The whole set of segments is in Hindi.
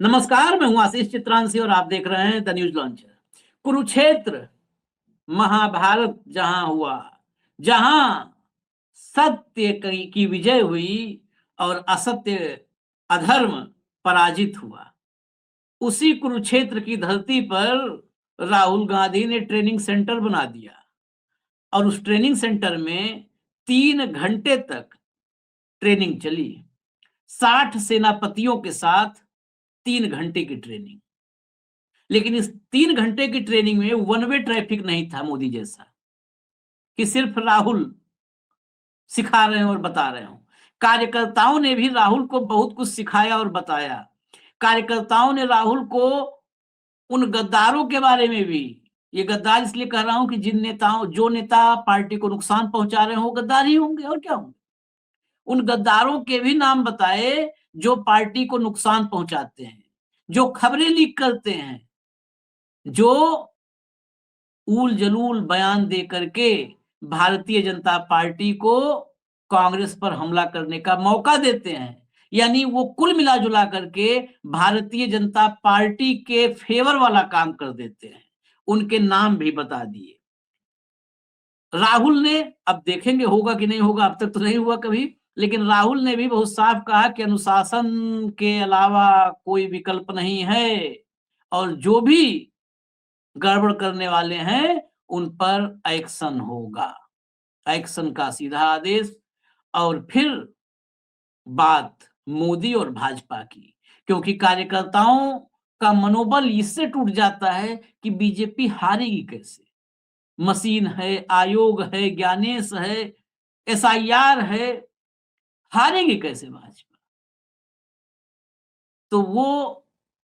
नमस्कार, मैं हूं आशीष चित्रांशी और आप देख रहे हैं the news launcher. Kurukshetra Mahabharat जहां हुआ, जहां सत्य की विजय हुई और असत्य अधर्म पराजित हुआ, उसी कुरुक्षेत्र की धरती पर राहुल गांधी ने ट्रेनिंग सेंटर बना दिया और उस ट्रेनिंग सेंटर में 3 घंटे तक ट्रेनिंग चली। 60 सेनापतियों के साथ 3 घंटे की ट्रेनिंग। लेकिन इस 3 घंटे की ट्रेनिंग में वन वे ट्रैफिक नहीं था मोदी जैसा कि सिर्फ राहुल सिखा रहे हैं और बता रहे हो। कार्यकर्ताओं ने भी राहुल को बहुत कुछ सिखाया और बताया। कार्यकर्ताओं ने राहुल को उन गद्दारों के बारे में भी, ये गद्दार इसलिए कह रहा हूं कि जो नेता पार्टी को नुकसान पहुंचा रहे हो गद्दार ही होंगे और क्या होंगे। उन गद्दारों के भी नाम बताए जो पार्टी को नुकसान पहुंचाते हैं, जो खबरें लीक करते हैं, जो ऊल जलूल बयान दे करके भारतीय जनता पार्टी को कांग्रेस पर हमला करने का मौका देते हैं। यानी वो कुल मिला जुला करके भारतीय जनता पार्टी के फेवर वाला काम कर देते हैं। उनके नाम भी बता दिए। राहुल ने, अब देखेंगे होगा कि नहीं होगा, अब तक तो नहीं हुआ कभी, लेकिन राहुल ने भी बहुत साफ कहा कि अनुशासन के अलावा कोई विकल्प नहीं है और जो भी गड़बड़ करने वाले हैं उन पर एक्शन होगा। एक्शन का सीधा आदेश। और फिर बात मोदी और भाजपा की, क्योंकि कार्यकर्ताओं का मनोबल इससे टूट जाता है कि बीजेपी हारेगी कैसे। मशीन है, आयोग है, ज्ञानेश है, एसआईआर है, हारेगी कैसे भाजपा। तो वो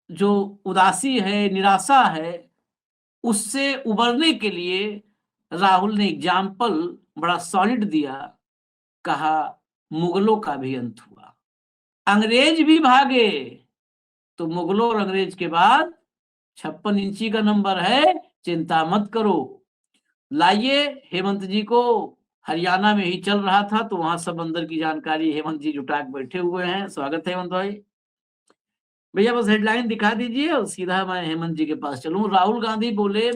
जो उदासी है, निराशा है, उससे उबरने के लिए राहुल ने एग्जाम्पल बड़ा सॉलिड दिया। कहा मुगलों का भी अंत हुआ, अंग्रेज भी भागे तो मुगलों और अंग्रेज के बाद 56 इंची का नंबर है, चिंता मत करो। लाइए हेमंत जी को, हरियाणा में ही चल रहा था तो वहां सब अंदर की जानकारी हेमंत जी जुटा के बैठे हुए हैं। स्वागत है हेमंत भाई। भैया बस हेडलाइन दिखा दीजिए और सीधा मैं हेमंत जी के पास चलूं। राहुल गांधी बोले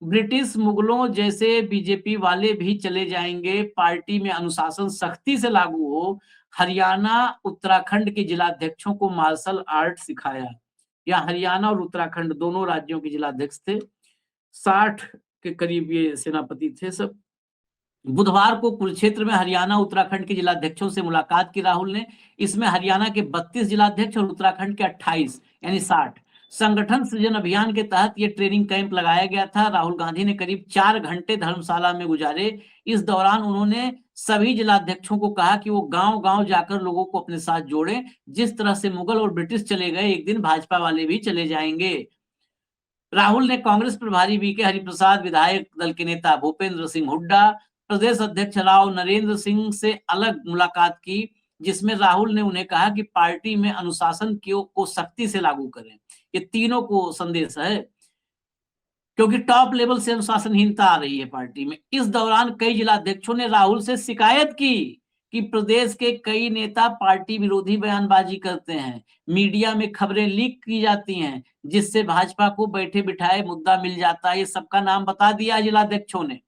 ब्रिटिश मुगलों जैसे बीजेपी वाले भी चले जाएंगे, पार्टी में अनुशासन सख्ती से लागू हो। हरियाणा उत्तराखंड के जिलाध्यक्षों को मार्शल आर्ट सिखाया। या हरियाणा और उत्तराखंड दोनों राज्यों के जिलाध्यक्ष थे, 60 के करीब ये सेनापति थे सब। बुधवार को कुरुक्षेत्र में हरियाणा उत्तराखंड के जिलाध्यक्षों से मुलाकात की राहुल ने। इसमें हरियाणा के 32 जिलाध्यक्ष और उत्तराखंड के 28 यानी 60 संगठन सृजन अभियान के तहत ये ट्रेनिंग कैंप लगाया गया था। राहुल गांधी ने करीब 4 घंटे धर्मशाला में गुजारे। इस दौरान उन्होंने सभी जिलाध्यक्षों को कहा कि वो गांव गांव जाकर लोगों को अपने साथ जोड़ें। जिस तरह से मुगल और ब्रिटिश चले गए, एक दिन भाजपा वाले भी चले जाएंगे। राहुल ने कांग्रेस प्रभारी वीके हरिप्रसाद, विधायक दल के नेता भूपेंद्र सिंह हुड्डा, प्रदेश अध्यक्ष राव नरेंद्र सिंह से अलग मुलाकात की, जिसमें राहुल ने उन्हें कहा कि पार्टी में अनुशासन को सख्ती से लागू करें। ये तीनों को संदेश है, क्योंकि टॉप लेवल से अनुशासनहीनता आ रही है पार्टी में। इस दौरान कई जिलाध्यक्षों ने राहुल से शिकायत की कि प्रदेश के कई नेता पार्टी विरोधी बयानबाजी करते हैं, मीडिया में खबरें लीक की जाती हैं, जिससे भाजपा को बैठे बिठाए मुद्दा मिल जाता है। ये सबका नाम बता दिया जिलाध्यक्षों ने।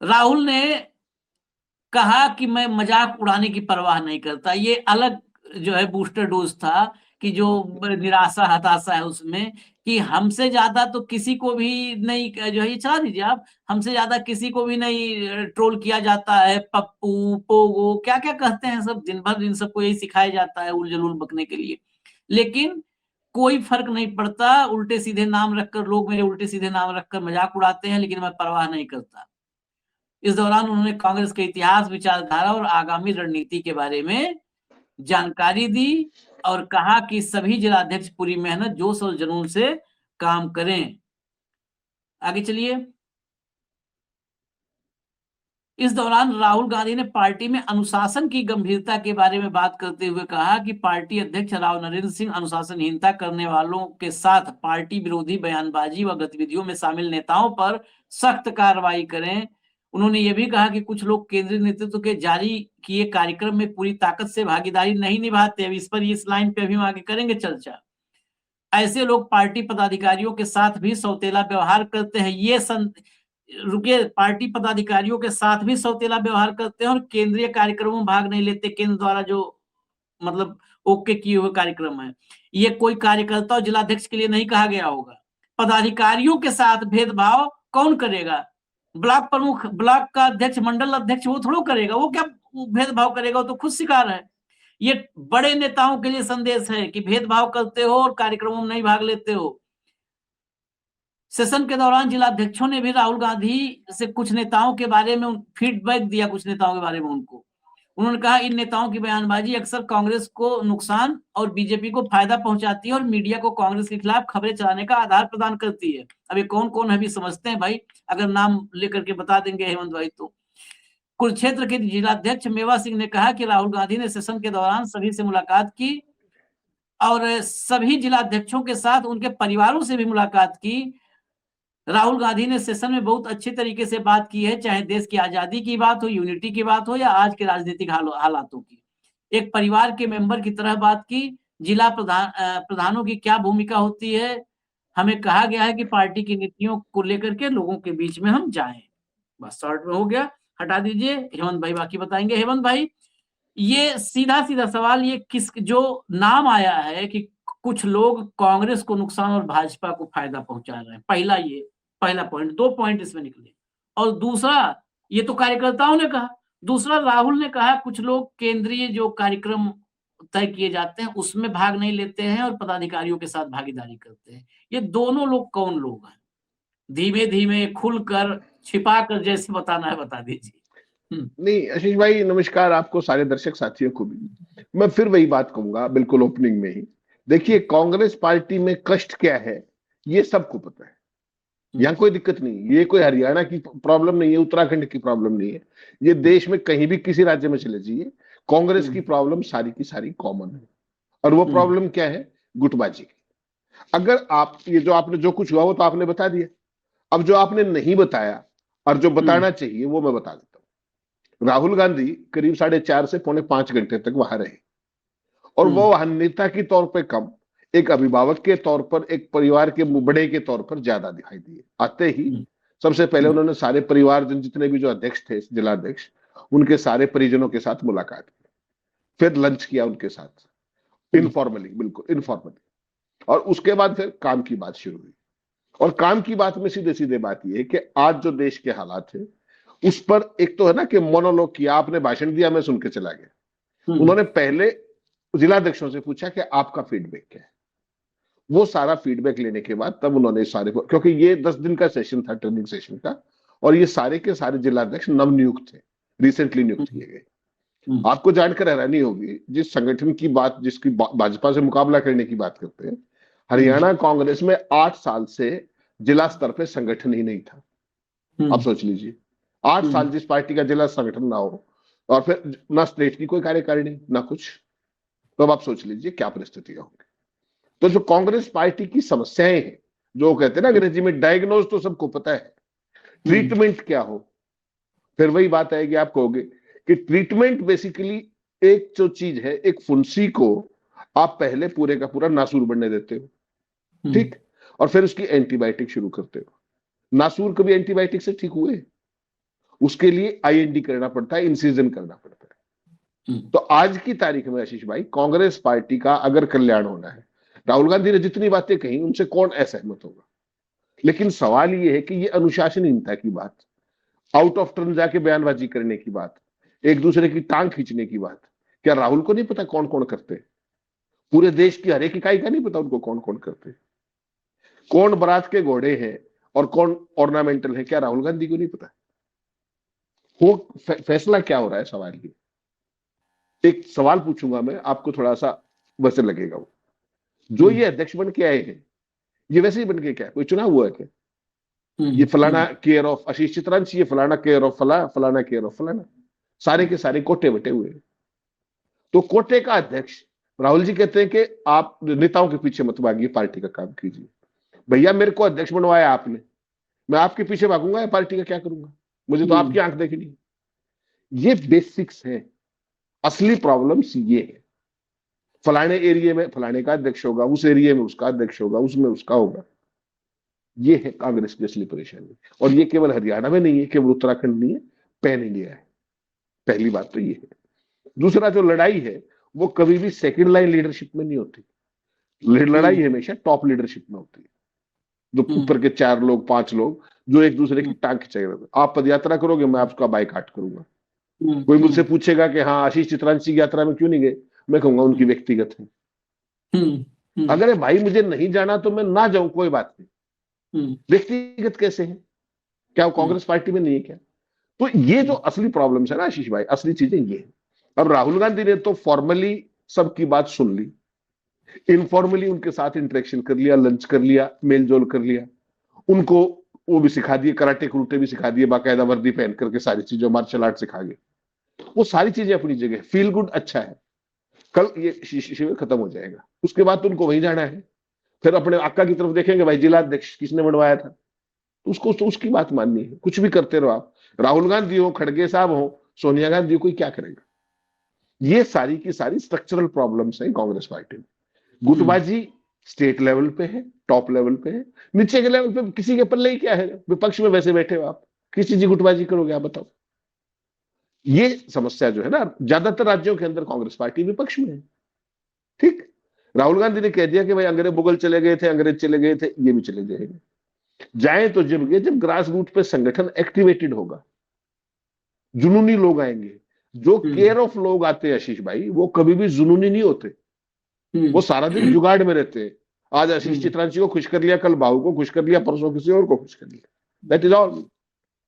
राहुल ने कहा कि मैं मजाक उड़ाने की परवाह नहीं करता। ये अलग जो है बूस्टर डोज था कि जो निराशा हताशा है उसमें, कि हमसे ज्यादा तो किसी को भी नहीं, जो है ये चला दीजिए आप, हमसे ज्यादा किसी को भी नहीं ट्रोल किया जाता है। पप्पू, पोगो, क्या क्या कहते हैं सब, दिन भर इन सबको यही सिखाया जाता है उल जलूल बकने के लिए। लेकिन कोई फर्क नहीं पड़ता, उल्टे सीधे नाम रखकर लोग मेरे उल्टे सीधे नाम रखकर मजाक उड़ाते हैं, लेकिन मैं परवाह नहीं करता। इस दौरान उन्होंने कांग्रेस के इतिहास, विचारधारा और आगामी रणनीति के बारे में जानकारी दी और कहा कि सभी जिलाध्यक्ष पूरी मेहनत, जोश और जुनून से काम करें। आगे चलिए। इस दौरान राहुल गांधी ने पार्टी में अनुशासन की गंभीरता के बारे में बात करते हुए कहा कि पार्टी अध्यक्ष राव नरेंद्र सिंह अनुशासनहीनता करने वालों के साथ पार्टी विरोधी बयानबाजी व गतिविधियों में शामिल नेताओं पर सख्त कार्रवाई करें। उन्होंने ये भी कहा कि कुछ लोग केंद्रीय नेतृत्व के जारी किए कार्यक्रम में पूरी ताकत से भागीदारी नहीं निभाते। अब इस पर, इस लाइन पे अभी हम आगे करेंगे चर्चा। ऐसे लोग पार्टी पदाधिकारियों के साथ भी सौतेला व्यवहार करते हैं। रुके, पार्टी पदाधिकारियों के साथ भी सौतेला व्यवहार करते हैं और केंद्रीय कार्यक्रमों में भाग नहीं लेते। केंद्र द्वारा जो मतलब ओके किए हुए कार्यक्रम है, ये कोई कार्यकर्ता और जिलाध्यक्ष के लिए नहीं कहा गया होगा। पदाधिकारियों के साथ भेदभाव कौन करेगा? ब्लॉक प्रमुख, ब्लॉक का अध्यक्ष, मंडल अध्यक्ष वो थोड़ा करेगा, वो क्या भेदभाव करेगा? वो तो खुद शिकार है। ये बड़े नेताओं के लिए संदेश है कि भेदभाव करते हो और कार्यक्रमों में नहीं भाग लेते हो। सेशन के दौरान जिलाध्यक्षों ने भी राहुल गांधी से कुछ नेताओं के बारे में फीडबैक दिया, कुछ नेताओं के बारे में उनको। उन्होंने कहा इन नेताओं की बयानबाजी अक्सर कांग्रेस को नुकसान और बीजेपी को फायदा पहुंचाती है और मीडिया को कांग्रेस के खिलाफ खबरें चलाने का आधार प्रदान करती है। अब ये कौन कौन है भी समझते हैं भाई, अगर नाम लेकर के बता देंगे हेमंत भाई तो। कुरुक्षेत्र के जिलाध्यक्ष मेवा सिंह ने कहा कि राहुल गांधी ने सेशन के दौरान सभी से मुलाकात की और सभी जिलाध्यक्षों के साथ उनके परिवारों से भी मुलाकात की। राहुल गांधी ने सेशन में बहुत अच्छे तरीके से बात की है, चाहे देश की आजादी की बात हो, यूनिटी की बात हो या आज के राजनीतिक हालातों की। एक परिवार के मेंबर की तरह बात की। जिला प्रधानों की क्या भूमिका होती है? हमें कहा गया है कि पार्टी की नीतियों को लेकर के लोगों के बीच में हम जाएं। बस शॉर्ट में हो गया, हटा दीजिए। हेमंत भाई बाकी बताएंगे। हेमंत भाई, ये सीधा सीधा सवाल, ये किस जो नाम आया है कि कुछ लोग कांग्रेस को नुकसान और भाजपा को फायदा पहुंचा रहे हैं, पहला ये पहला पॉइंट, 2 पॉइंट इसमें निकले। और दूसरा, ये तो कार्यकर्ताओं ने कहा। दूसरा, राहुल ने कहा कुछ लोग केंद्रीय जो कार्यक्रम तय किए जाते हैं उसमें भाग नहीं लेते हैं और पदाधिकारियों के साथ भागीदारी करते हैं। ये दोनों लोग कौन लोग हैं? धीमे धीमे, खुलकर, छिपा कर, जैसे बताना है बता दीजिए। नहीं आशीष भाई, नमस्कार आपको, सारे दर्शक साथियों को भी। मैं फिर वही बात कहूंगा बिल्कुल ओपनिंग में ही। देखिए, कांग्रेस पार्टी में कष्ट क्या है ये सबको पता है। यहाँ कोई दिक्कत नहीं, ये कोई हरियाणा की प्रॉब्लम नहीं है, उत्तराखंड की प्रॉब्लम नहीं है। ये देश में कहीं भी किसी राज्य में चले जाइए, कांग्रेस की प्रॉब्लम सारी की सारी कॉमन है। और वो प्रॉब्लम क्या है? गुटबाजी की। अगर आप ये जो आपने जो कुछ हुआ वो तो आपने बता दिया। अब जो आपने नहीं बताया और जो बताना चाहिए वो मैं बता देता हूं। राहुल गांधी करीब 4.5 से 4.5 घंटे तक वहां रहे और वो वहां नेता के तौर पर कम, एक अभिभावक के तौर पर, एक परिवार के बड़े के तौर पर ज्यादा दिखाई दिए। आते ही सबसे पहले उन्होंने सारे परिवार जितने भी जो अध्यक्ष थे, जिलाध्यक्ष, उनके सारे परिजनों के साथ मुलाकात की। फिर लंच किया उनके साथ, इनफॉर्मली, बिल्कुल इनफॉर्मली। और उसके बाद फिर काम की बात शुरू हुई। और काम की बात में सीधे सीधे बात यह है कि आज जो देश के हालात है उस पर एक तो है ना कि मोनोलॉग किया, आपने भाषण दिया, मैं सुन के चला गया। उन्होंने पहले जिलाध्यक्षों से पूछा कि आपका फीडबैक क्या है। वो सारा फीडबैक लेने के बाद तब उन्होंने सारे, क्योंकि ये 10 दिन का सेशन था, ट्रेनिंग सेशन का, और ये सारे के सारे जिलाध्यक्ष नवनियुक्त थे, रिसेंटली नियुक्त किए गए। आपको जानकर हैरानी होगी, जिस संगठन की बात, जिसकी भाजपा से मुकाबला करने की बात करते हैं, हरियाणा कांग्रेस में 8 साल से जिला स्तर पे संगठन ही नहीं था। आप सोच लीजिए, 8 साल जिस पार्टी का जिला संगठन ना हो, और फिर ना स्टेट की कोई कार्यकारिणी ना कुछ, तो अब आप सोच लीजिए क्या परिस्थितियां होंगी। तो जो कांग्रेस पार्टी की समस्याएं हैं, जो कहते हैं ना अंग्रेजी में डायग्नोज, तो सबको पता है। ट्रीटमेंट क्या हो, फिर वही बात आएगी। आप कहोगे कि ट्रीटमेंट बेसिकली एक जो चीज है, एक फुंसी को आप पहले पूरे का पूरा नासूर बनने देते हो, ठीक, और फिर उसकी एंटीबायोटिक शुरू करते हो। नासूर कभी एंटीबायोटिक से ठीक हुए? उसके लिए आईएनडी करना पड़ता है, इंसिजन करना पड़ता है। तो आज की तारीख में आशीष भाई, कांग्रेस पार्टी का अगर कल्याण होना है, राहुल गांधी ने जितनी बातें कही उनसे कौन असहमत होगा, लेकिन सवाल यह है कि ये अनुशासनहीनता की बात, आउट ऑफ टर्न जाके बयानबाजी करने की बात, एक दूसरे की टांग खींचने की बात, क्या राहुल को नहीं पता कौन कौन करते? पूरे देश की हर एक इकाई का नहीं पता उनको कौन कौन करते? कौन बारात के घोड़े हैं और कौन ऑर्नामेंटल है, क्या राहुल गांधी को नहीं पता? वो फैसला क्या हो रहा है? सवाल ये, एक सवाल पूछूंगा मैं आपको, थोड़ा सा वैसे लगेगा। वो जो ये अध्यक्ष बन के आए हैं, ये वैसे ही बन के, क्या कोई चुनाव हुआ है क्या? ये फलाना केयर ऑफ आशीष चित्रांश, ये फलाना केयर ऑफ फलाना केयर ऑफ फलाना, सारे के सारे कोटे बटे हुए। तो कोटे का अध्यक्ष राहुल जी कहते हैं कि आप नेताओं के पीछे मत भागिए, पार्टी का काम कीजिए। भैया, मेरे को अध्यक्ष बनवाया आपने, मैं आपके पीछे भागूंगा या पार्टी का क्या करूंगा? मुझे तो आपकी आंख देखनी है। ये बेसिक्स हैं। असली प्रॉब्लम्स ये है। फलाने एरिया में फलाने का अध्यक्ष होगा, उस एरिया में उसका अध्यक्ष होगा, उसमें उसका होगा। ये है कांग्रेस की असली परेशानी। और ये केवल हरियाणा में नहीं है, केवल उत्तराखंड नहीं है, पैन इंडिया है। पहली बात तो ये है। दूसरा, जो लड़ाई है वो कभी भी सेकंड लाइन लीडरशिप में नहीं होती। लड़ाई हमेशा टॉप लीडरशिप में होती है। जो ऊपर के 4 लोग 5 लोग जो एक दूसरे की टांग खिंचाए रहते हैं। आप पदयात्रा करोगे, मैं आपका बाइकाट करूंगा। कोई मुझसे पूछेगा कि हाँ आशीष चित्रांशी की यात्रा में क्यों नहीं गए, मैं कहूंगा उनकी व्यक्तिगत है। अगर भाई मुझे नहीं जाना तो मैं ना जाऊं, कोई बात नहीं। व्यक्तिगत कैसे है? क्या वो कांग्रेस पार्टी में नहीं है क्या? तो ये जो असली प्रॉब्लम्स है ना आशीष भाई, असली चीजें ये है। अब राहुल गांधी ने तो फॉर्मली सबकी बात सुन ली, इनफॉर्मली उनके साथ इंटरेक्शन कर लिया, लंच कर लिया, मेल जोल कर लिया। उनको वो भी सिखा दिए, कराटे कुरुटे भी सिखा दिए, बाकायदा वर्दी पहन करके सारी चीजें, मार्शल आर्ट सिखा गए। वो सारी चीजें अपनी जगह, फील गुड अच्छा है। कल ये शिविर खत्म हो जाएगा, उसके बाद तो उनको वहीं जाना है। फिर अपने अक्का की तरफ देखेंगे, भाई जिला अध्यक्ष किसने बनवाया था, तो उसको तो उसकी बात माननी है। कुछ भी करते रहो आप, राहुल गांधी हो, खड़गे साहब हो, सोनिया गांधी हो, कोई क्या करेगा? ये सारी की सारी स्ट्रक्चरल प्रॉब्लम्स हैं कांग्रेस पार्टी में। गुटबाजी स्टेट लेवल पे है, टॉप लेवल पे है, नीचे के लेवल पे किसी के पल्ले ही क्या है? विपक्ष में वैसे बैठे हो आप, किस चीज की गुटबाजी करोगे आप बताओ? ये समस्या जो है ना, ज्यादातर राज्यों के अंदर कांग्रेस पार्टी विपक्ष में है। ठीक, राहुल गांधी ने कह दिया कि भाई अंग्रेज मुगल चले गए थे, अंग्रेज चले गए थे, ये भी चले जाएंगे। जाए तो जब गए जब ग्रास रूट पे संगठन एक्टिवेटेड होगा, जुनूनी लोग आएंगे। जो केयर ऑफ लोग आते हैं आशीष भाई, वो कभी भी जुनूनी नहीं होते। वो सारा दिन जुगाड़ में रहते हैं। आज आशीष चित्रांशी को खुश कर लिया, कल बाहू को खुश कर लिया, परसों किसी और को खुश कर लिया, दैट इज ऑल।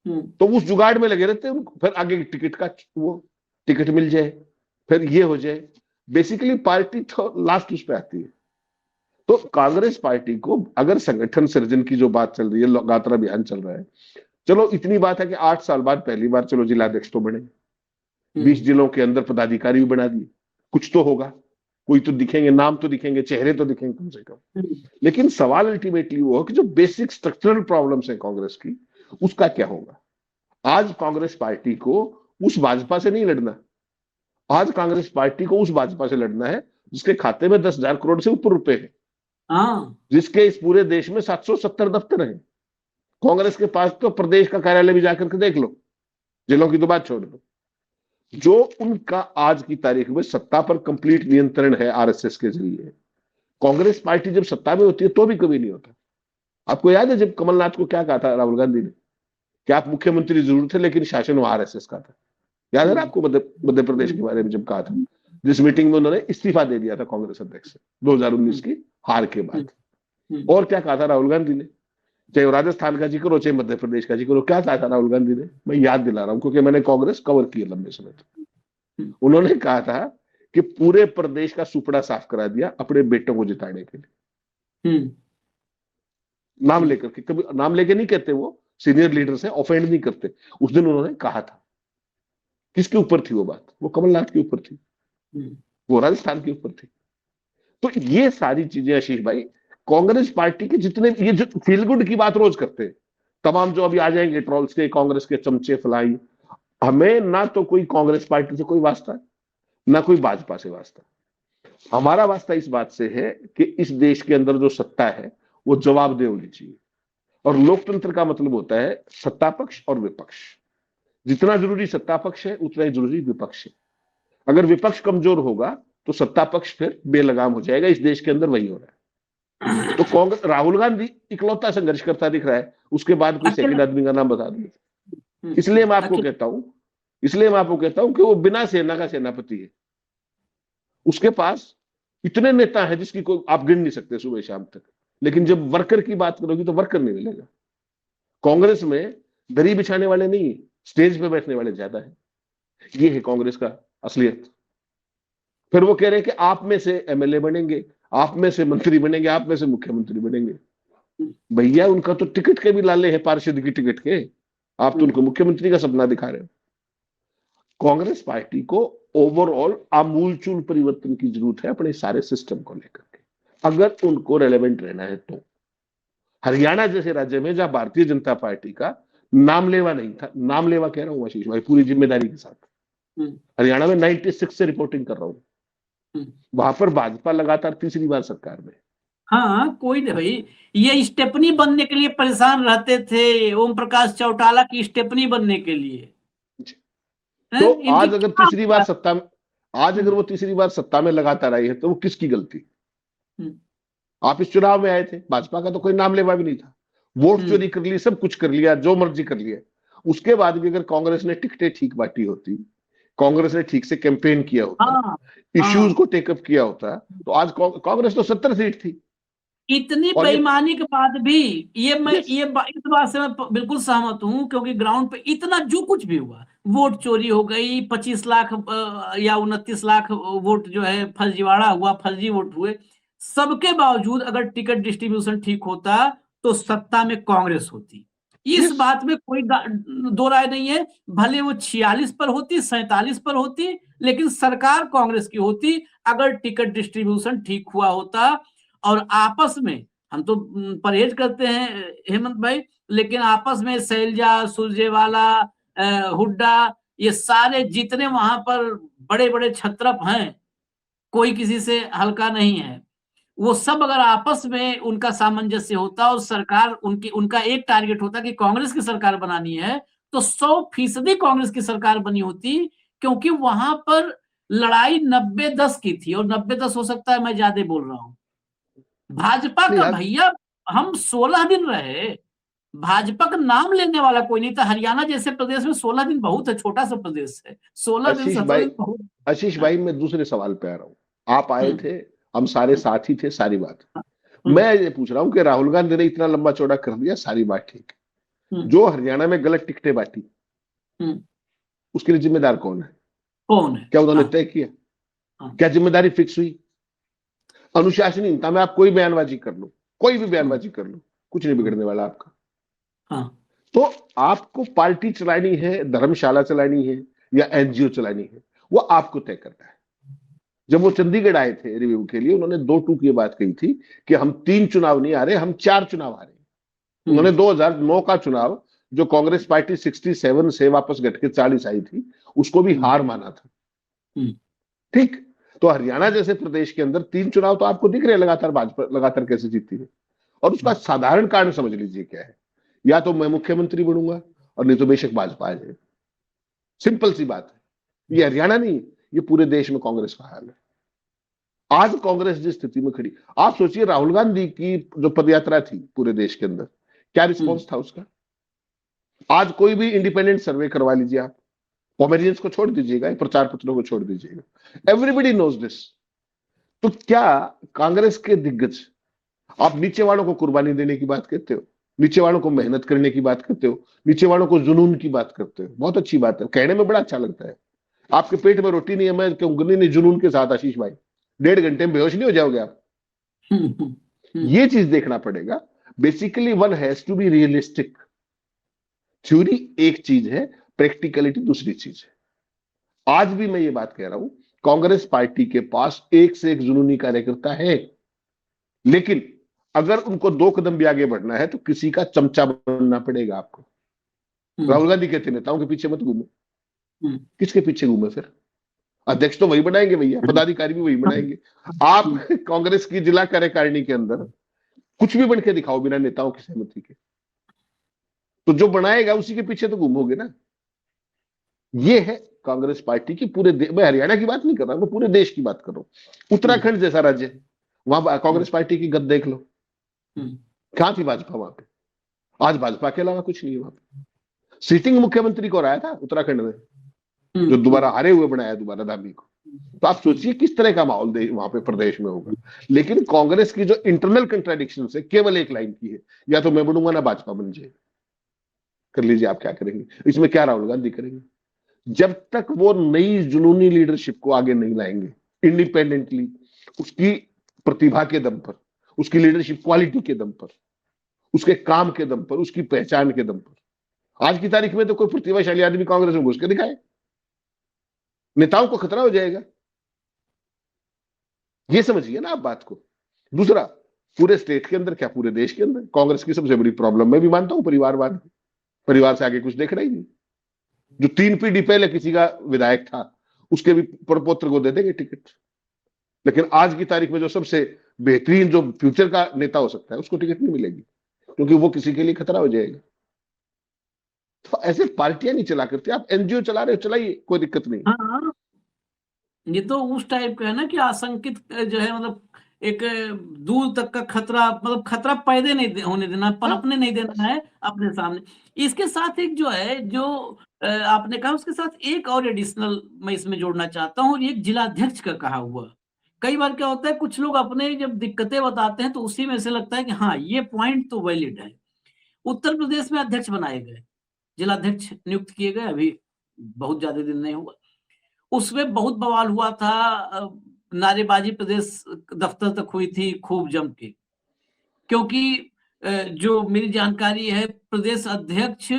तो उस जुगाड़ में लगे रहते हैं उनको। फिर आगे टिकट का वो टिकट मिल जाए, फिर ये हो जाए। बेसिकली पार्टी तो लास्ट उस पर आती है। तो कांग्रेस पार्टी को अगर संगठन सृजन की जो बात चल रही है, लगातार अभियान चल रहा है, चलो इतनी बात है कि 8 साल बाद पहली बार चलो जिलाध्यक्ष तो बने, 20 जिलों के अंदर पदाधिकारी भी बना दिए, कुछ तो होगा, कोई तो दिखेंगे, नाम तो दिखेंगे, चेहरे तो दिखेंगे कम से कम। लेकिन सवाल अल्टीमेटली वो है कि जो बेसिक स्ट्रक्चरल प्रॉब्लम्स है कांग्रेस की, उसका क्या होगा? आज कांग्रेस पार्टी को उस भाजपा से नहीं लड़ना। आज कांग्रेस पार्टी को उस भाजपा से लड़ना है जिसके खाते में 10,000 करोड़ से ऊपर रुपए हैं, जिसके इस पूरे देश में 770 दफ्तर हैं। कांग्रेस के पास तो प्रदेश का कार्यालय भी जाकर के देख लो, जिलों की तो बात छोड़ दो। जो उनका आज की तारीख में सत्ता पर कंप्लीट नियंत्रण है आरएसएस के जरिए। कांग्रेस पार्टी जब सत्ता में होती है तो भी कभी नहीं होता। आपको याद है जब कमलनाथ को क्या कहा था राहुल गांधी ने, कि आप मुख्यमंत्री जरूर थे लेकिन शासन वो आरएसएस का था? याद है ना आपको? मध्य प्रदेश के बारे में जब कहा था, जिस मीटिंग में उन्होंने इस्तीफा दे दिया था कांग्रेस अध्यक्ष से 2019 की हार के बाद। और क्या कहा था राहुल गांधी ने? चाहे राजस्थान का जिक्र हो, चाहे मध्य प्रदेश का जिक्र हो, क्या कहा था राहुल गांधी ने? मैं याद दिला रहा हूं क्योंकि मैंने कांग्रेस कवर की है लंबे समय तक। उन्होंने कहा था कि पूरे प्रदेश का सुपड़ा साफ करा दिया अपने बेटों को जिताने के लिए। नाम लेकर के, कभी नाम लेके नहीं कहते, वो सीनियर लीडर्स हैं, ऑफेंड नहीं करते। उस दिन उन्होंने कहा था। किसके ऊपर थी वो बात? वो कमलनाथ के ऊपर थी, वो राजस्थान के ऊपर थी। तो ये सारी चीजें आशीष भाई, कांग्रेस पार्टी के जितने ये जो फील गुड की बात रोज करते हैं, तमाम जो अभी आ जाएंगे ट्रोल्स के, कांग्रेस के चमचे फलाई, हमें ना तो कोई कांग्रेस पार्टी से कोई वास्ता, ना कोई भाजपा से वास्ता। हमारा वास्ता इस बात से है कि इस देश के अंदर जो सत्ता है वो जवाबदेह होनी चाहिए। और लोकतंत्र का मतलब होता है सत्ता पक्ष और विपक्ष। जितना जरूरी सत्ता पक्ष है उतना ही जरूरी विपक्ष है। अगर विपक्ष कमजोर होगा तो सत्ता पक्ष फिर बेलगाम हो जाएगा। इस देश के अंदर वही हो रहा है। तो कांग्रेस, राहुल गांधी इकलौता संघर्ष करता दिख रहा है, उसके बाद कोई सेकंड आदमी का नाम बता दो। इसलिए मैं आपको कहता हूं कि वो बिना सेना का सेनापति है। उसके पास इतने नेता हैं जिसकी कोई आप गिन नहीं सकते सुबह शाम तक। लेकिन जब वर्कर की बात करोगी तो वर्कर नहीं मिलेगा। कांग्रेस में दरी बिछाने वाले नहीं, स्टेज पे बैठने वाले ज्यादा है। ये है कांग्रेस का असलियत। फिर वो कह रहे हैं कि आप में से एमएलए बनेंगे, आप में से मंत्री बनेंगे, आप में से मुख्यमंत्री बनेंगे। भैया उनका तो टिकट के भी लाले हैं, पार्षद की टिकट के। आप तो उनको मुख्यमंत्री का सपना दिखा रहे हो। कांग्रेस पार्टी को ओवरऑल आमूलचूल परिवर्तन की जरूरत है अपने सारे सिस्टम को लेकर के, अगर उनको रेलेवेंट रहना है तो। हरियाणा जैसे राज्य में जहां भारतीय जनता पार्टी का नामलेवा नहीं था, नामलेवा कह रहा हूं आशीष भाई पूरी जिम्मेदारी के साथ। हम्म, हरियाणा में 96 से रिपोर्टिंग कर रहा हूं, हम्म। वहां पर भाजपा लगातार तीसरी बार सरकार में। हाँ, कोई नहीं भाई, ये स्टेपनी बनने के लिए परेशान रहते थे, ओम प्रकाश चौटाला की स्टेपनी बनने के लिए। हैं? तो इनकी आज अगर क्या तीसरी बार औकात? सत्ता में, आज अगर हम्म, वो तीसरी बार सत्ता में लगातार आई है तो वो किसकी गलती? हम्म, आप इस चुनाव में आए थे, भाजपा का तो कोई नाम लेवा भी नहीं था, वोट हम्म। चोरी कर ली, सब कुछ कर लिया, जो मर्जी कर लिया। उसके बाद भी अगर कांग्रेस ने टिकटें ठीक बांटी होती, कांग्रेस ने ठीक से कैंपेन किया होता, हाँ, इश्यूज हाँ। को टेकअप किया होता, तो आज कांग्रेस तो 70 सीट थी। इतनी और ये, बेईमानी के बाद भी, यस, इस बात से मैं बिल्कुल सहमत हूं, क्योंकि ग्राउंड पे इतना जो कुछ भी हुआ, वोट चोरी हो गई, 25 लाख या 29 लाख वोट जो है फर्जीवाड़ा हुआ, फर्जी वोट हुए, सबके बावजूद अगर टिकट डिस्ट्रीब्यूशन ठीक होता तो सत्ता में कांग्रेस होती। इस यस। बात में कोई दो राय नहीं है। भले वो 46 पर होती, 47 पर होती, लेकिन सरकार कांग्रेस की होती अगर टिकट डिस्ट्रीब्यूशन ठीक हुआ होता। और आपस में हम तो परहेज करते हैं हेमंत भाई, लेकिन आपस में शैलजा, सुरजेवाला, हुड्डा, ये सारे जितने वहां पर बड़े बड़े छत्रप हैं, कोई किसी से हल्का नहीं है। वो सब अगर आपस में उनका सामंजस्य होता और सरकार उनकी उनका एक टारगेट होता कि कांग्रेस की सरकार बनानी है, तो 100% कांग्रेस की सरकार बनी होती। क्योंकि वहां पर लड़ाई 90-10 की थी, और 90-10 हो सकता है मैं ज्यादा बोल रहा हूं। भाजपा नहीं का यार, भैया, हम 16 दिन रहे, भाजपा का नाम लेने वाला कोई नहीं था। हरियाणा जैसे प्रदेश में 16 दिन बहुत है, छोटा सा प्रदेश है, 16 दिन आशीष 17 भाई, दिन बहुत। आशीष हाँ, भाई मैं दूसरे सवाल पे आ रहा हूं। आप आए हम्म, थे, हम सारे हम्म, साथी थे, सारी बात। हम्म, मैं ये पूछ रहा हूं कि राहुल गांधी ने इतना लंबा चौड़ा कर दिया, सारी बात ठीक, हम्म, जो हरियाणा में गलत टिकटें बांटी, हम्म। उसके लिए जिम्मेदार कौन है? कौन है? क्या उन्होंने हाँ, तय किया? हाँ, क्या जिम्मेदारी फिक्स हुई? अनुशासनहीनता में आप कोई बयानबाजी कर लो, कोई भी हम्म, बयानबाजी कर लो, कुछ नहीं हम्म, बिगड़ने वाला आपका। हाँ, तो आपको पार्टी चलानी है, धर्मशाला चलानी है, या एनजीओ चलानी है, वो आपको तय करना है। जब वो चंडीगढ़ आए थे रिव्यू के लिए, उन्होंने 2 टूक ये बात कही थी कि हम 3 चुनाव नहीं आ रहे, हम 4 चुनाव आ रहे हैं। हम्म, उन्होंने 2009 का चुनाव, जो कांग्रेस पार्टी 67 से वापस घट के 40 आई थी, उसको भी हम्म, हार माना था। हम्म, ठीक। तो हरियाणा जैसे प्रदेश के अंदर 3 चुनाव तो आपको दिख रहे हैं लगातार, भाजपा लगातार कैसे जीतती है। और उसका साधारण कारण समझ लीजिए क्या है, या तो मैं मुख्यमंत्री बनूंगा, और नहीं तो बेशक भाजपा आ जाए। सिंपल सी बात है। ये हरियाणा नहीं, ये पूरे देश में कांग्रेस का हाल है। आज कांग्रेस जिस स्थिति में खड़ी, आप सोचिए राहुल गांधी की जो पदयात्रा थी पूरे देश के अंदर, क्या हम्म, रिस्पॉन्स था उसका? आज कोई भी इंडिपेंडेंट सर्वे करवा लीजिए आप, कॉमेडियंस को छोड़ दीजिएगा, प्रचार पत्रों को छोड़ दीजिएगा, एवरीबडी नोज दिस। तो क्या कांग्रेस के दिग्गज, आप नीचे वालों को कुर्बानी देने की बात करते हो, नीचे वालों को मेहनत करने की बात करते हो, नीचे वालों को जुनून की बात करते हो, बहुत अच्छी बात है, कहने में बड़ा अच्छा लगता है। आपके पेट में रोटी नहीं है, मैं क्यों नहीं, जुनून के साथ आशीष भाई 1.5 घंटे में बेहोश नहीं हो जाओगे आप? हम्म, हम्म, ये चीज देखना पड़ेगा। Basically one has to be realistic. Theory एक चीज है, प्रैक्टिकलिटी दूसरी चीज है। आज भी मैं ये बात कह रहा हूं, कांग्रेस पार्टी के पास एक से एक जुनूनी कार्यकर्ता है, लेकिन अगर उनको 2 कदम भी आगे बढ़ना है तो किसी का चमचा बनना पड़ेगा आपको। हम्म, राहुल गांधी कहते नेताओं के पीछे मत घूमो। हम्म, किसके पीछे घूमे फिर? अध्यक्ष तो वही बनाएंगे भैया, पदाधिकारी भी वही बनाएंगे। आप हम्म, कांग्रेस की जिला कार्यकारिणी के अंदर कुछ भी बन के दिखाओ बिना नेताओं की सहमति के, तो जो बनाएगा उसी के पीछे तो घूमोगे ना। ये है कांग्रेस पार्टी की मैं हरियाणा की बात नहीं कर रहा, मैं पूरे देश की बात कर रहा हूं। हम्म, उत्तराखंड जैसा राज्य है, वहां कांग्रेस पार्टी की गद देख लो, हम्म, कहां थी भाजपा वहां पे? आज भाजपा के अलावा कुछ नहीं है वहां पे। सिटिंग मुख्यमंत्री को आया था उत्तराखंड में, जो दोबारा हारे हुए बनाया दोबारा धामी को। तो आप सोचिए किस तरह का माहौल वहां पे प्रदेश में होगा। लेकिन कांग्रेस की जो इंटरनल कंट्राडिक्शन है केवल एक लाइन की है, या तो मैं बनूंगा ना भाजपा बन जाए। कर लीजिए आप क्या करेंगे, इसमें क्या राहुल गांधी करेंगे? जब तक वो नई जुनूनी लीडरशिप को आगे नहीं लाएंगे इंडिपेंडेंटली, उसकी प्रतिभा के दम पर, उसकी लीडरशिप क्वालिटी के दम पर, उसके काम के दम पर, उसकी पहचान के दम पर। आज की तारीख में तो कोई प्रतिभाशाली आदमी कांग्रेस में घुस के दिखाए, नेताओं को खतरा हो जाएगा। ये समझिए ना आप बात को। दूसरा, पूरे स्टेट के अंदर क्या पूरे देश के अंदर कांग्रेस की सबसे बड़ी प्रॉब्लम मैं भी मानता हूं परिवारवाद। परिवार से आगे कुछ देख रहा ही नहीं। जो 3 पीढ़ी पहले किसी का विधायक था उसके भी प्रपोत्र को दे देंगे टिकट, लेकिन आज की तारीख में जो सबसे बेहतरीन जो फ्यूचर का नेता हो सकता है उसको टिकट नहीं मिलेगी, क्योंकि वो किसी के लिए खतरा हो जाएगा। तो ऐसे पार्टियां नहीं चला करते, आप एनजीओ चला रहे हो चलाइए, कोई दिक्कत नहीं। हाँ, ये तो उस टाइप का है ना कि आशंकित जो है, मतलब एक दूर तक का खतरा, मतलब खतरा पैदा नहीं होने देना, पनपने नहीं देना है अपने सामने। इसके साथ एक जो है, जो आपने कहा, उसके साथ एक और एडिशनल मैं इसमें जोड़ना चाहता हूँ, एक जिलाध्यक्ष का कहा हुआ। कई बार क्या होता है, कुछ लोग अपने जब दिक्कतें बताते हैं तो उसी में से लगता है कि हाँ, ये पॉइंट तो वैलिड है। उत्तर प्रदेश में अध्यक्ष बनाए गए, जिलाध्यक्ष नियुक्त किए गए, अभी बहुत ज्यादा दिन नहीं हुआ, उसमें बहुत बवाल हुआ था, नारेबाजी प्रदेश दफ्तर तक हुई थी खूब जम के, क्योंकि जो मेरी जानकारी है, प्रदेश अध्यक्ष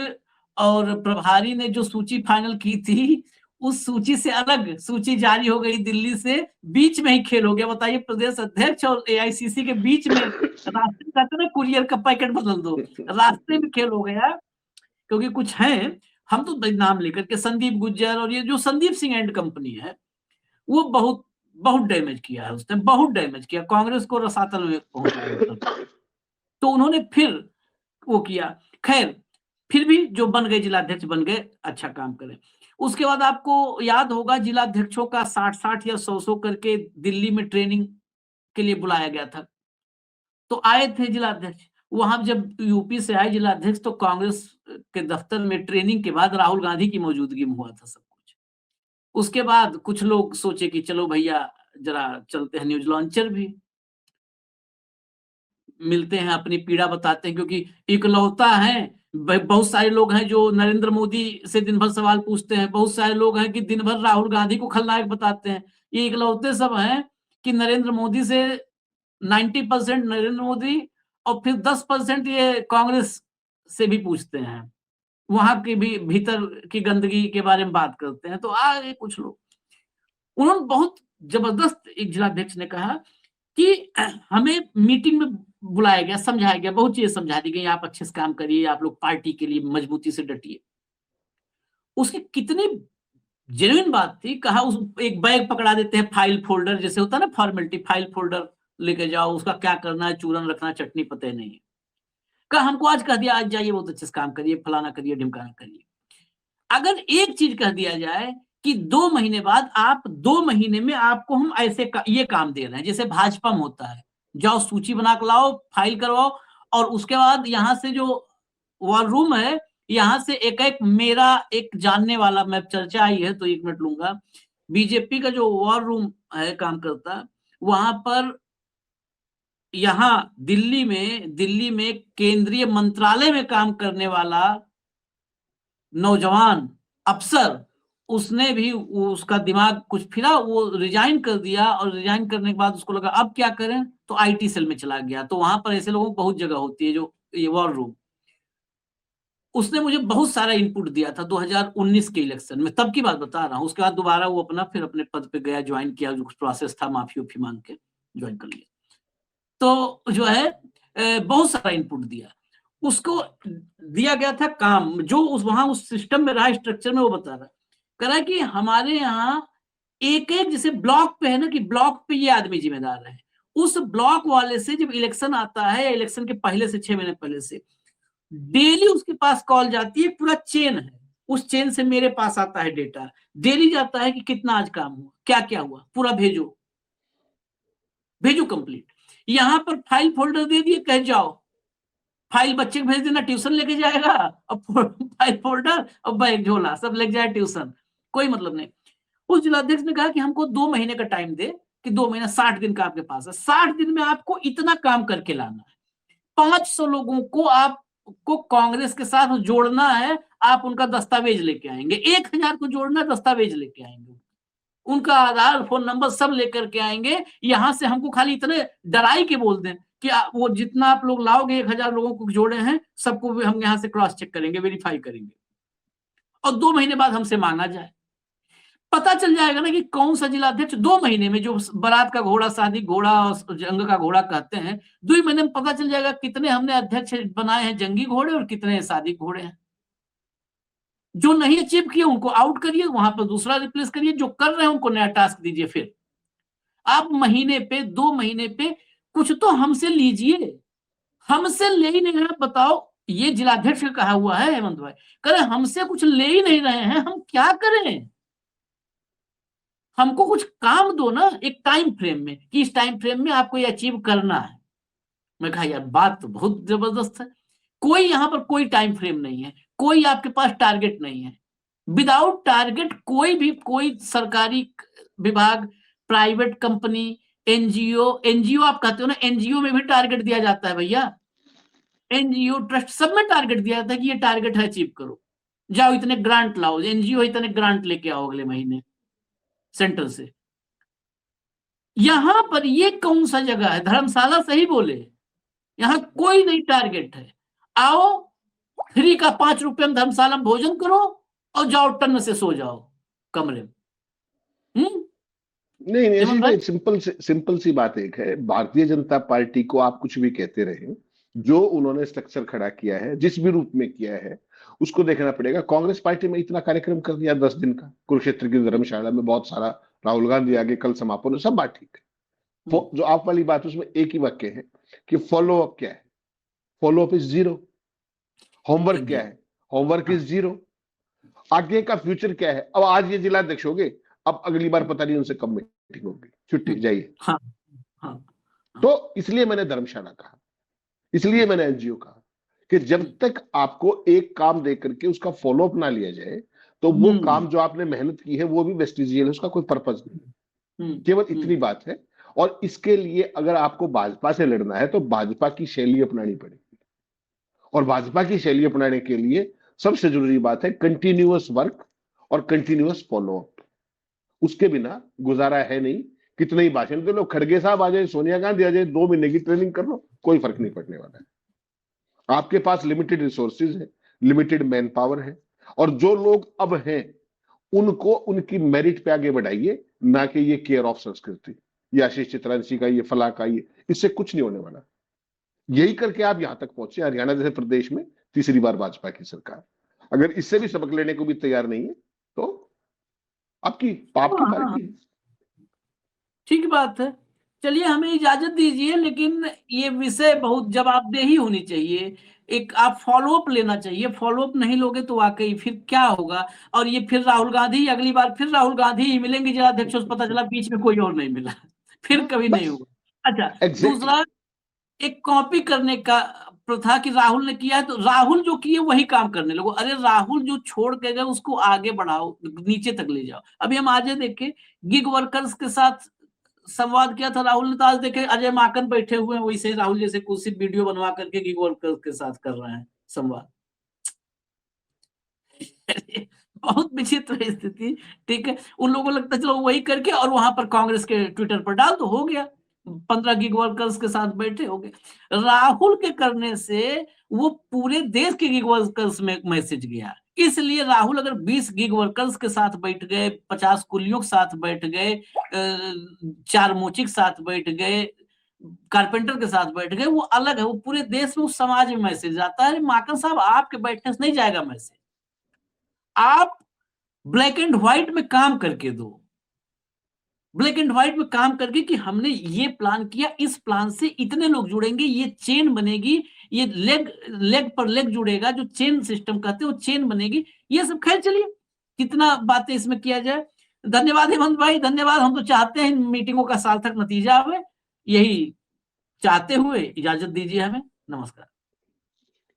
और प्रभारी ने जो सूची फाइनल की थी, उस सूची से अलग सूची जारी हो गई दिल्ली से, बीच में ही खेल हो गया। बताइए, प्रदेश अध्यक्ष और एआईसीसी के बीच में, रास्ते में कहते ना कुरियर का पैकेट बदल दो, रास्ते में खेल हो गया। क्योंकि कुछ हैं, हम तो नाम लेकर के, संदीप गुज्जर और ये जो संदीप सिंह एंड कंपनी है, वो बहुत बहुत डैमेज किया है, उसने बहुत डैमेज किया, कांग्रेस को रसातल में पहुंचाया। तो उन्होंने फिर वो किया। खैर, फिर भी जो बन गए जिलाध्यक्ष बन गए, अच्छा काम करें। उसके बाद आपको याद होगा, जिलाध्यक्षों का 60-60 या 100-100 करके दिल्ली में ट्रेनिंग के लिए बुलाया गया था। तो आए थे जिलाध्यक्ष, वहां जब यूपी से आए जिलाध्यक्ष, तो कांग्रेस के दफ्तर में ट्रेनिंग के बाद राहुल गांधी की मौजूदगी में हुआ था सब कुछ। उसके बाद कुछ लोग सोचे कि चलो भैया, जरा चलते हैं न्यूज लॉन्चर भी, मिलते हैं, अपनी पीड़ा बताते हैं, क्योंकि इकलौता है। बहुत सारे लोग हैं जो नरेंद्र मोदी से दिन भर सवाल पूछते हैं, बहुत सारे लोग हैं कि दिन भर राहुल गांधी को खलनायक बताते हैं। ये इकलौते सब हैं कि नरेंद्र मोदी से 90% नरेंद्र मोदी, और फिर 10% ये कांग्रेस से भी पूछते हैं, वहां की भी भीतर की गंदगी के बारे में बात करते हैं। तो आ गए कुछ लोग, उन्होंने बहुत जबरदस्त, एक जिलाध्यक्ष ने कहा कि हमें मीटिंग में बुलाया गया, समझाया गया, बहुत चीजें समझा दी गई, आप अच्छे से काम करिए, आप लोग पार्टी के लिए मजबूती से डटिए। उसकी कितनी जेन्युइन बात थी। कहा, उस एक बैग पकड़ा देते हैं, फाइल फोल्डर जैसे होता है ना, फॉर्मेलिटी, फाइल फोल्डर लेके जाओ, उसका क्या करना है, चूरन रखना, चटनी पता नहीं है। कहा, हमको आज कह दिया, आज जाइए बहुत अच्छे से काम करिए, फलाना करिए, ढिमकाना करिए। अगर एक चीज कह दिया जाए कि 2 महीने बाद, आप 2 महीने में आपको हम ऐसे ये काम दे रहे हैं, जैसे भाजपा में होता है, जाओ सूची बना के लाओ, फाइल करवाओ, और उसके बाद यहाँ से जो वॉर रूम है, यहाँ से एक एक, मेरा एक जानने वाला, मैं चर्चा आई है तो 1 मिनट लूंगा, बीजेपी का जो वॉर रूम है काम करता, वहां पर, यहाँ दिल्ली में केंद्रीय मंत्रालय में काम करने वाला नौजवान अफसर, उसने भी, उसका दिमाग कुछ फिरा, वो रिजाइन कर दिया, और रिजाइन करने के बाद उसको लगा अब क्या करें, तो आईटी सेल में चला गया। तो वहां पर ऐसे लोगों को बहुत जगह होती है, जो ये वॉर रूम। उसने मुझे बहुत सारा इनपुट दिया था 2019 के इलेक्शन में, तब की बात बता रहा हूँ। उसके बाद दोबारा वो फिर अपने पद पे गया, ज्वाइन किया, जो प्रोसेस था, माफी उफी मांग के ज्वाइन कर लिया। तो जो है, बहुत सारा इनपुट दिया, उसको दिया गया था काम, जो वहां उस सिस्टम में रहा, स्ट्रक्चर में, वो बता रहा, कह रहा है कि हमारे यहाँ एक एक, जैसे ब्लॉक पे है ना, कि ब्लॉक पे ये आदमी जिम्मेदार है, उस ब्लॉक वाले से जब इलेक्शन आता है, इलेक्शन के पहले से 6 महीने पहले से डेली उसके पास कॉल जाती है, पूरा चेन है, उस चेन से मेरे पास आता है डेटा, डेली जाता है कि कितना आज काम हुआ, क्या क्या हुआ, पूरा भेजो भेजो कंप्लीट। यहाँ पर फाइल फोल्डर दे दिए, कह जाओ, फाइल बच्चे को भेज देना, ट्यूशन लेके जाएगा, और फाइल फोल्डर और बैग झोला सब लेके जाए ट्यूशन, कोई मतलब नहीं। उस जिलाध्यक्ष ने कहा कि हमको 2 महीने का टाइम दे, कि 2 महीना 60 दिन का आपके पास है, 60 दिन में आपको इतना काम करके लाना है, 500 लोगों को आपको कांग्रेस के साथ जोड़ना है, आप उनका दस्तावेज लेके आएंगे, 1000 को जोड़ना, दस्तावेज लेके आएंगे, उनका आधार, फोन नंबर सब लेकर के आएंगे। यहां से हमको खाली इतने डराई के बोल दें कि वो जितना आप लोग लाओगे, 1000 लोगों को जोड़े हैं, सबको भी हम यहाँ से क्रॉस चेक करेंगे, वेरीफाई करेंगे, और 2 महीने बाद हमसे मांगा जाए। पता चल जाएगा ना कि कौन सा जिलाध्यक्ष 2 महीने में, जो बारात का घोड़ा, शादी घोड़ा और जंग का घोड़ा कहते हैं, 2 महीने में पता चल जाएगा कितने हमने अध्यक्ष बनाए हैं जंगी घोड़े, और कितने शादी घोड़े हैं। जो नहीं अचीव किए उनको आउट करिए, वहां पर दूसरा रिप्लेस करिए, जो कर रहे हैं उनको नया टास्क दीजिए। फिर आप महीने पे 2 महीने पे कुछ तो हमसे लीजिए, हमसे ले ही नहीं रहे। बताओ, ये जिलाध्यक्ष का कहा हुआ है हेमंत भाई, कह रहे हमसे कुछ ले ही नहीं रहे हैं, हम क्या करें? हमको कुछ काम दो ना एक टाइम फ्रेम में, कि इस टाइम फ्रेम में आपको ये अचीव करना है। मैं कहा यार बात तो बहुत जबरदस्त है। कोई यहां पर कोई टाइम फ्रेम नहीं है, कोई आपके पास टारगेट नहीं है। विदाउट टारगेट कोई सरकारी विभाग, प्राइवेट कंपनी, एनजीओ आप कहते हो ना, एनजीओ में भी टारगेट दिया जाता है भैया। एनजीओ ट्रस्ट सब में टारगेट दिया जाता है कि ये टारगेट है, अचीव करो, जाओ इतने ग्रांट लाओ, एनजीओ इतने ग्रांट लेके आओ अगले महीने सेंटर से। यहां पर ये कौन सा जगह है? धर्मशाला सही बोले, यहां कोई नहीं टारगेट है। आओ, फ्री का 5 रुपए में धर्मशाला में भोजन करो और जाओ टन से सो जाओ कमरे में। नहीं नहीं, हेमंत आशीष भाई, भाई, सिंपल सी बात एक है, भारतीय जनता पार्टी को आप कुछ भी कहते रहे, जो उन्होंने स्ट्रक्चर खड़ा किया है, जिस भी रूप में किया है, उसको देखना पड़ेगा। कांग्रेस पार्टी में इतना कार्यक्रम कर दिया 10 दिन का, कुरुक्षेत्र की धर्मशाला में बहुत सारा, राहुल गांधी आगे कल समापन, सब बात ठीक है। जो आप वाली बात, उसमें एक ही वाक्य है कि फॉलो अप क्या है? Follow up is zero. Homework क्या है? Homework is zero. आगे का फ्यूचर क्या है? अब आज ये जिलाध्यक्ष हो गए, अब अगली बार पता नहीं उनसे कब मीटिंग होगी, छुट्टी जाइए। हाँ, हाँ, तो इसलिए मैंने धर्मशाला कहा, इसलिए मैंने एनजीओ कहा कि जब तक आपको एक काम देकर के उसका फॉलोअप ना लिया जाए, तो वो काम जो आपने मेहनत की है वो भी वेस्टिजियल है, उसका कोई पर्पज नहीं। केवल इतनी बात है। और इसके लिए अगर आपको भाजपा से लड़ना है तो भाजपा की शैली अपनानी पड़ेगी, और भाजपा की शैली अपनाने के लिए सबसे जरूरी बात है कंटिन्यूअस वर्क और कंटिन्यूअस फॉलोअप। उसके बिना गुजारा है नहीं। कितने ही भाषण दे लो, खड़गे साहब आ जाए, सोनिया गांधी आ जाए, 2 महीने की ट्रेनिंग कर लो, कोई फर्क नहीं पड़ने वाला है। आपके पास लिमिटेड रिसोर्सेज है, लिमिटेड मैन पावर है, और जो लोग अब हैं उनको उनकी मेरिट पे आगे बढ़ाइए, ना कि ये केयर ऑफ संस्कृति, ये आशीष चित्रांशी का, ये फला का, ये इससे कुछ नहीं होने वाला। यही करके आप यहां तक पहुंचे, हरियाणा जैसे प्रदेश में तीसरी बार भाजपा की सरकार। अगर इससे भी सबक लेने को भी तैयार नहीं है तो आपकी पाप की पार्टी है। ठीक बात है। चलिए हमें इजाजत दीजिए, लेकिन ये विषय बहुत जवाबदेही होनी चाहिए। एक आप फॉलोअप लेना चाहिए, फॉलोअप नहीं लोगे तो वाकई फिर क्या होगा? और ये फिर राहुल गांधी, अगली बार फिर राहुल गांधी ही मिलेंगे जिलाध्यक्ष, पता चला बीच में कोई और नहीं मिला, फिर कभी नहीं बस होगा। अच्छा, एग्जैक्टली। दूसरा, एक कॉपी करने का प्रथा कि राहुल ने किया है तो राहुल जो किए वही काम करने लगो। अरे राहुल जो छोड़ के गए उसको आगे बढ़ाओ, नीचे तक ले जाओ। अभी हम आज देखे गिग वर्कर्स के साथ संवाद किया था राहुल ने, तो आज देखे अजय माकन बैठे हुए हैं वैसे राहुल जैसे कुछ वीडियो बनवा करके गिग वर्कर्स के साथ कर रहे हैं संवाद। बहुत विचित्र स्थिति। ठीक है, उन लोगों को लगता है चलो वही करके और वहां पर कांग्रेस के ट्विटर पर डाल तो हो गया, 15 गिग वर्कर्स के साथ बैठे हो गए। राहुल के करने से वो पूरे देश के गिग वर्कर्स में मैसेज गया। इसलिए राहुल अगर 20 गिग वर्कर्स के साथ बैठ गए, 50 कुलियों के साथ बैठ गए, 4 मोची के साथ बैठ गए, कारपेंटर के साथ बैठ गए, वो अलग है। वो पूरे देश में उस समाज में मैसेज आता है। माकन साहब आपके बैठने से नहीं जाएगा मैसेज, आप ब्लैक एंड व्हाइट में काम करके दो, ब्लैक एंड व्हाइट में काम करके कि हमने ये प्लान किया, इस प्लान से इतने लोग जुड़ेंगे, ये चेन बनेगी, ये लेग पर लेग जुड़ेगा, जो चेन सिस्टम कहते हैं वो चेन बनेगी। ये सब खैर चलिए कितना बातें इसमें किया जाए। धन्यवाद हेमंत भाई, धन्यवाद। हम तो चाहते हैं इन मीटिंगों का सार्थक नतीजा आवे, यही चाहते हुए इजाजत दीजिए हमें। नमस्कार।